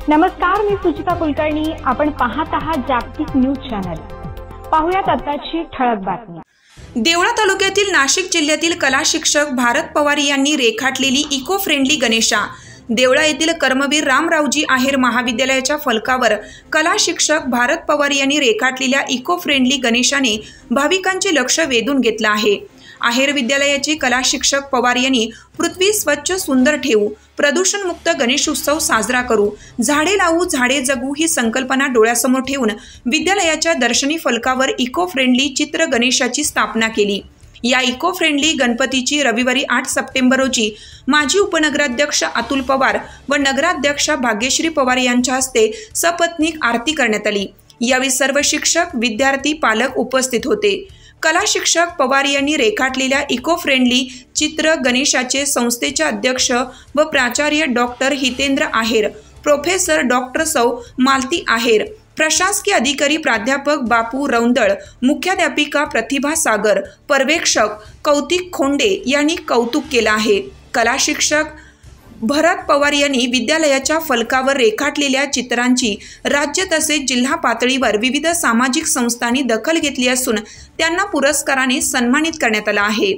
नमस्कार, मी सुचिता कुलकर्णी. आपण पाहत आहात जागतिक न्यूज चॅनल. पाहुयात आताची ठळक बातमी. देवळा तालुक्यातील नाशिक जिल्ह्यातील कला शिक्षक भारत पवार यांनी रेखाटलेली इको फ्रेंडली गणेशा देवळा येथील कर्मवीर रामरावजी आहेर महाविद्यालयाच्या फलकावर कला शिक्षक भारत पवार यांनी रेखाटलेल्या इको फ्रेंडली गणेशाने भाविकांचे लक्ष वेधून घेतलं आहे. आहेर विद्यालयाचे कला शिक्षक पवार यांनी पृथ्वी स्वच्छ सुंदर ठेवू, प्रदूषणमुक्त गणेशोत्सव साजरा करू, झाडे लावू झाडे जगू ही संकल्पना डोळ्यासमोर ठेवून विद्यालयाच्या दर्शनी फलकावर इको फ्रेंडली चित्र गणेशाची स्थापना केली. या इको फ्रेंडली गणपतीची रविवारी 8 सप्टेंबर रोजी माजी उपनगराध्यक्ष अतुल पवार व नगराध्यक्षा भाग्यश्री पवार यांच्या हस्ते सपत्नीक आरती करण्यात आली. यावेळी सर्व शिक्षक, विद्यार्थी, पालक उपस्थित होते. कला शिक्षक पवार यांनी रेखाटलेल्या इको फ्रेंडली चित्र गणेशाचे संस्थेचे अध्यक्ष व प्राचार्य डॉक्टर हितेंद्र आहेर, प्रोफेसर डॉक्टर सौ मालती आहेर, प्रशासकीय अधिकारी प्राध्यापक बापू रौंदळ, मुख्याध्यापिका प्रतिभा सागर, पर्यवेक्षक कौतिक खोंडे यांनी कौतुक केलं आहे. कला शिक्षक भरत पवार यांनी विद्यालयाच्या फलकावर रेखाटलेल्या चित्रांची राज्य तसेच जिल्हा पातळीवर विविध सामाजिक संस्थांनी दखल घेतली असून त्यांना पुरस्काराने सन्मानित करण्यात आलं आहे.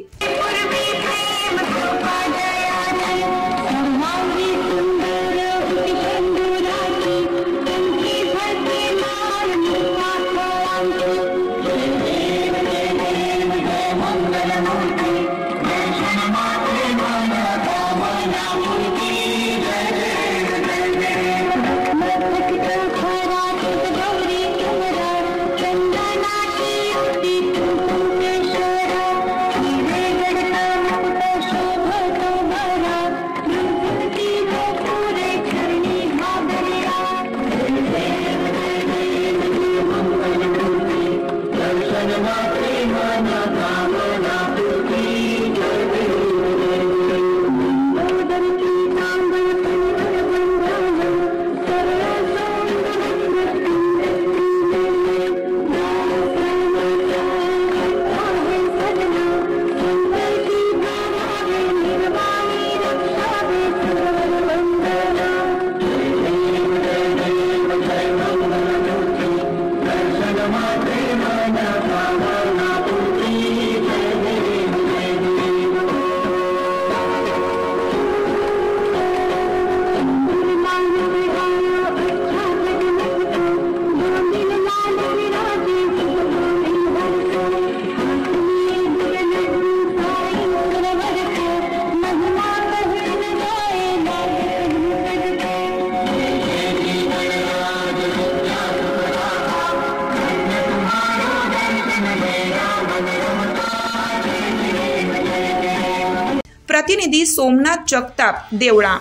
प्रतिनिधी सोमनाथ जगताप, देवळा.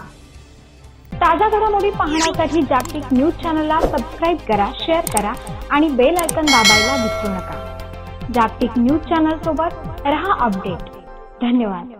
ताज्या घडामोडी पाहण्यासाठी जागतिक न्यूज चॅनलला सबस्क्राइब करा, शेअर करा आणि बेल आयकॉन दाबायला विसरू नका. जागतिक न्यूज चॅनल सोबत रहा अपडेट. धन्यवाद.